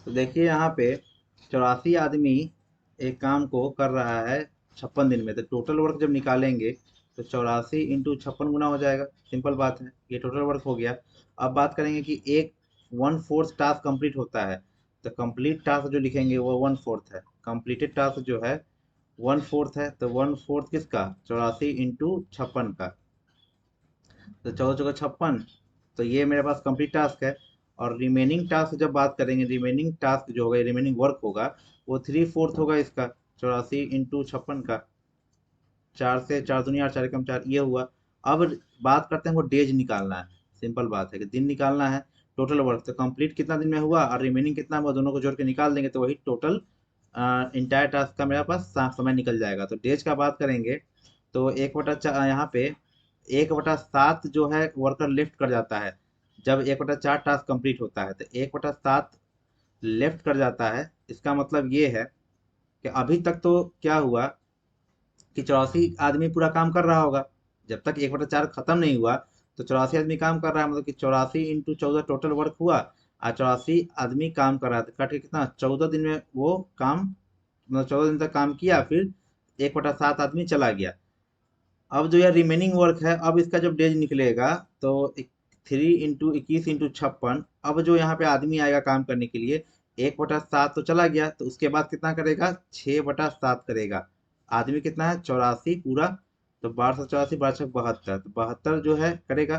तो देखिए यहाँ पे 84 आदमी एक काम को कर रहा है 56 दिन में। तो टोटल वर्क जब निकालेंगे तो 84 इंटू 56 गुना हो जाएगा। सिंपल बात है, ये टोटल वर्क हो गया। अब बात करेंगे कि एक 1/4 टास्क कंप्लीट होता है, तो कंप्लीट टास्क जो लिखेंगे वो 1/4 है। कंप्लीटेड टास्क जो है 1/4 है, तो 1/4 किसका, 84 इंटू 56 का। तो 14×56, तो ये मेरे पास कंप्लीट टास्क है। और रिमेनिंग टास्क जब बात करेंगे, रिमेनिंग टास्क जो होगा, रिमेनिंग वर्क होगा, वो 3/4 होगा इसका, 84 इंटू 56 का। 4 से 4 दुनिया 4 कम 4, ये हुआ। अब बात करते हैं वो डेज निकालना है। सिंपल बात है कि दिन निकालना है। टोटल वर्क तो कंप्लीट कितना दिन में हुआ और रिमेनिंग कितना हुआ, दोनों को जोड़ के निकाल देंगे तो वही टोटल इंटायर टास्क का मेरा पास समय निकल जाएगा। तो डेज का बात करेंगे तो 1/4 यहाँ पे 1/7 जो है वर्कर लेफ्ट कर जाता है। जब 1/4 टास्क कंप्लीट होता है तो 1/7 लेफ्ट कर जाता है। इसका मतलब ये है कि अभी तक तो क्या हुआ कि 84 आदमी पूरा काम कर रहा होगा। जब तक 1/4 खत्म नहीं हुआ तो 84 आदमी काम कर रहा है, मतलब कि 84 इंटू 14 टोटल वर्क हुआ। और 84 आदमी काम कर रहा था, कट के कितना, 14 दिन में वो काम, मतलब 14 दिन तक काम किया, फिर 1/7 आदमी चला गया। अब जो यह रिमेनिंग वर्क है, अब इसका जब डेज निकलेगा तो 3 इंटू 21 इंटू 56। अब जो यहाँ पे आदमी आएगा काम करने के लिए, 1/7 तो चला गया, तो उसके बाद कितना करेगा, 6/7 करेगा। आदमी कितना है, 84 पूरा। तो 1284 12×6 72, तो 72 जो है करेगा।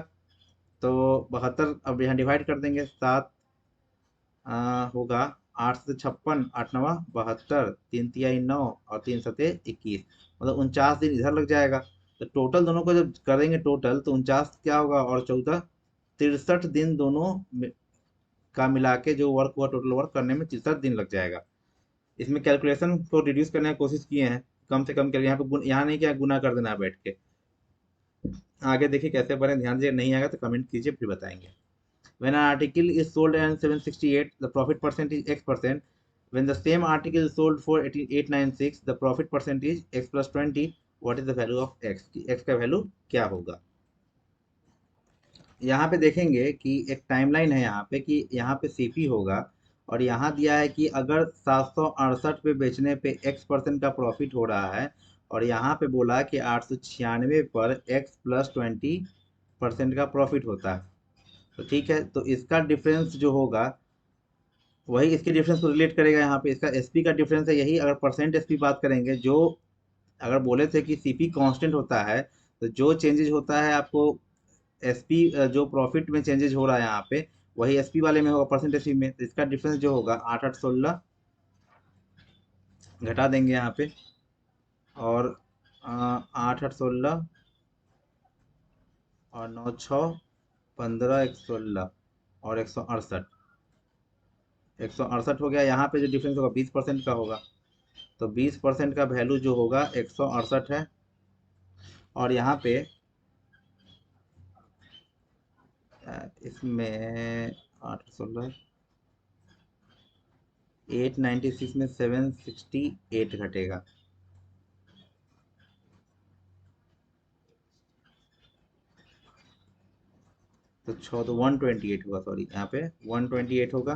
तो 72 अब यहाँ डिवाइड कर देंगे, 7 होगा। 8 से 56, 8×9 = 72, 3×3 = 9 और 3×7 = 21। मतलब 49 दिन इधर लग जाएगा। तो टोटल दोनों को जब करेंगे टोटल, तो 49 क्या होगा और 14, 63 दिन दोनों का मिला के जो वर्क हुआ, टोटल वर्क करने में 63 दिन लग जाएगा। इसमें कैलकुलेशन को रिड्यूस करने की कोशिश किए हैं, कम से कम करके। यहाँ पे यहाँ नहीं क्या गुना कर देना है बैठ के। आगे देखिए कैसे बने, ध्यान दीजिए। नहीं आएगा तो कमेंट कीजिए, फिर बताएंगे। When an article is sold at 768, the profit percent is X percent. When the same article is sold for 896, the profit percent is X plus 20. What is the value of X? X का वैल्यू क्या होगा। यहाँ पे देखेंगे कि एक टाइमलाइन है यहाँ पे, कि यहाँ पे सीपी होगा। और यहाँ दिया है कि अगर 768 पे बेचने पे X% का प्रॉफिट हो रहा है, और यहाँ पे बोला कि 896 पर X plus 20% का प्रॉफिट होता है। तो ठीक है, तो इसका डिफरेंस जो होगा वही इसके डिफरेंस को रिलेट करेगा। यहाँ पे इसका एसपी का डिफरेंस है यही। अगर परसेंट एसपी बात करेंगे, जो अगर बोले थे कि सीपी कांस्टेंट होता है, तो जो चेंजेज होता है आपको एसपी, जो प्रॉफिट में चेंजेज हो रहा है यहाँ पे, वही एसपी वाले में होगा, परसेंट एसपी में। तो इसका डिफरेंस जो होगा 8 8 16 घटा देंगे यहाँ पे। और 8 8 16 और 9 6 15 116 और 168 हो गया। यहाँ पे जो डिफरेंस होगा 20% का होगा। तो 20% का वैल्यू जो होगा 168 है। और यहाँ पे इसमें 8 16 896 में 768 घटेगा। तो 128 होगा, सॉरी, यहाँ पे 128 होगा।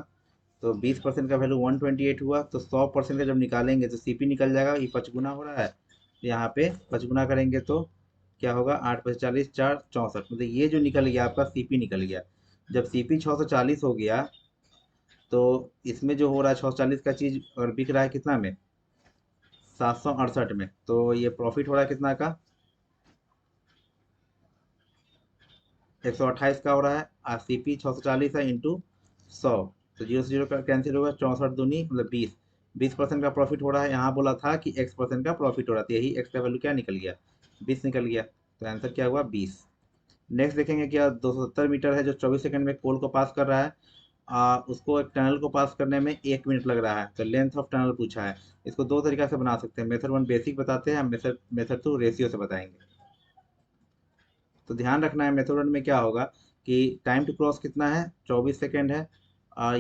तो 20% का वैल्यू 128 हुआ। तो 100% का जब निकालेंगे तो सीपी निकल जाएगा। ये 5 गुना हो रहा है, तो यहाँ पे 5 गुना करेंगे तो क्या होगा, 8×5 = 40, 4 64। मतलब ये जो निकल गया आपका सीपी निकल गया। जब सीपी 640 हो गया, तो इसमें जो हो रहा है 640 का चीज और बिक रहा है कितना में, 768 में। तो ये प्रॉफिट हो रहा है कितना का, 128 का हो रहा है, और CP 640 है इंटू 100, तो 0 से 0 का कैंसिल होगा, 64 दूनी मतलब 20, 20% का प्रॉफिट हो रहा है। यहाँ बोला था कि x% का प्रॉफिट हो रहा था, यही x का वैल्यू क्या निकल गया, 20 निकल गया, तो आंसर क्या हुआ 20। नेक्स्ट देखेंगे क्या, 270 मीटर है जो 24 सेकंड में पोल को पास कर रहा है, उसको एक टनल को पास करने में 1 मिनट लग रहा है, तो लेंथ ऑफ टनल पूछा है। इसको दो तरीका से बना सकते हैं, मेथड 1 बेसिक बताते हैं, मेथड मेथड 2 रेशियो से बताएंगे। तो ध्यान रखना है मेथड 1 में क्या होगा कि टाइम टू क्रॉस कितना है, 24 सेकंड है,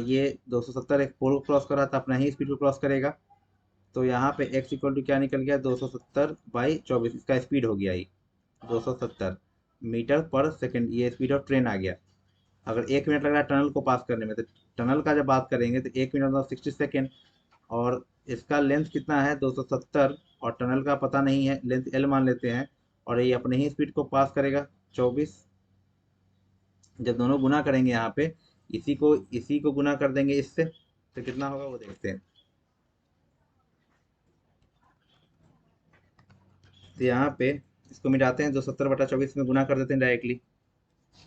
ये 270 एक पोल को क्रॉस कर रहा था, अपना ही स्पीड को क्रॉस करेगा, तो यहाँ पे x इक्वल टू क्या निकल गया, 270/24, इसका स्पीड हो गया ये 270 मीटर पर सेकंड, ये स्पीड ऑफ ट्रेन आ गया। अगर 1 मिनट लग रहा है टनल को पास करने में, तो टनल का जब बात करेंगे तो 1 मिनट मतलब 60 सेकेंड, और इसका लेंथ कितना है 270, और टनल का पता नहीं है, लेंथ एल मान लेते हैं, और ये अपने ही स्पीड को पास करेगा 24। जब दोनों गुना करेंगे यहाँ पे, इसी को गुना कर देंगे इससे, तो कितना होगा वो देखते हैं। तो यहाँ पे इसको मिटाते हैं, 270/24 में गुना कर देते हैं डायरेक्टली,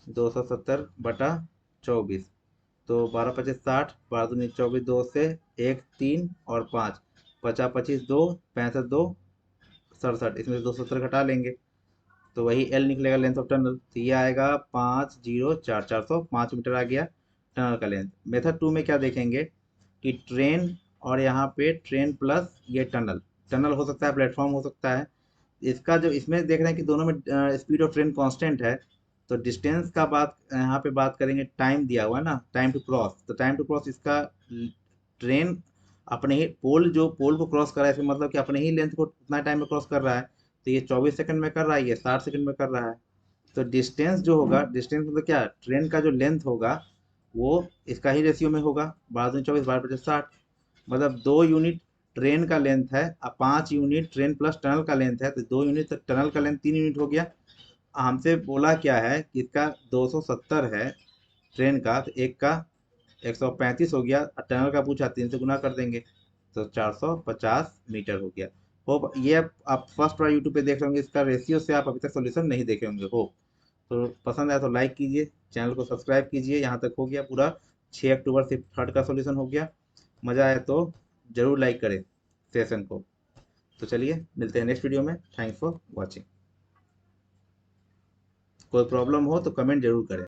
270/24, तो 12×5 = 60, 12×2 = 24, 2 से 1 3 और 5, 50 25 2, 65 2 67, इसमें से 270 घटा लेंगे, तो वही एल निकलेगा लेंथ ऑफ टनल, तो ये आएगा 504, 405 मीटर आ गया टनल का लेंथ। मेथड 2 में क्या देखेंगे कि ट्रेन, और यहाँ पे ट्रेन प्लस ये टनल, टनल हो सकता है, प्लेटफॉर्म हो सकता है, इसका जो इसमें देख रहे हैं कि दोनों में स्पीड ऑफ ट्रेन कांस्टेंट है, तो डिस्टेंस का बात यहाँ पे बात करेंगे, टाइम दिया हुआ है ना, टाइम टू क्रॉस, तो टाइम टू क्रॉस इसका ट्रेन अपने ही पोल, जो पोल को क्रॉस कर रहा है, इसमें मतलब कि अपने ही लेंथ को उतना टाइम में क्रॉस कर रहा है, तो ये 24 सेकंड में कर रहा है, ये 60 सेकंड में कर रहा है, तो डिस्टेंस जो होगा, डिस्टेंस मतलब क्या, ट्रेन का जो लेंथ होगा वो इसका ही रेशियो में होगा, 12×24 12×60, मतलब 2 यूनिट ट्रेन का लेंथ है, अब 5 यूनिट ट्रेन प्लस टनल का लेंथ है, तो 2 यूनिट, तो टनल का लेंथ 3 यूनिट हो गया। हमसे बोला क्या है कि इसका 270 है ट्रेन का, तो एक का 135 हो गया, और टनल का पूछा 3 से गुना कर देंगे, तो 450 मीटर हो गया। होप ये आप फर्स्ट बार यूट्यूब पे देख रहे होंगे, इसका रेशियो से आप अभी तक सोल्यूशन नहीं देखे होंगे। होप तो पसंद आया तो लाइक कीजिए, चैनल को सब्सक्राइब कीजिए, यहाँ तक हो गया पूरा, 6 अक्टूबर से थर्ड का सोल्यूशन हो गया। मज़ा आया तो ज़रूर लाइक करें सेशन को। तो चलिए मिलते हैं नेक्स्ट वीडियो में, थैंक्स फॉर वॉचिंग। कोई प्रॉब्लम हो तो कमेंट जरूर करें।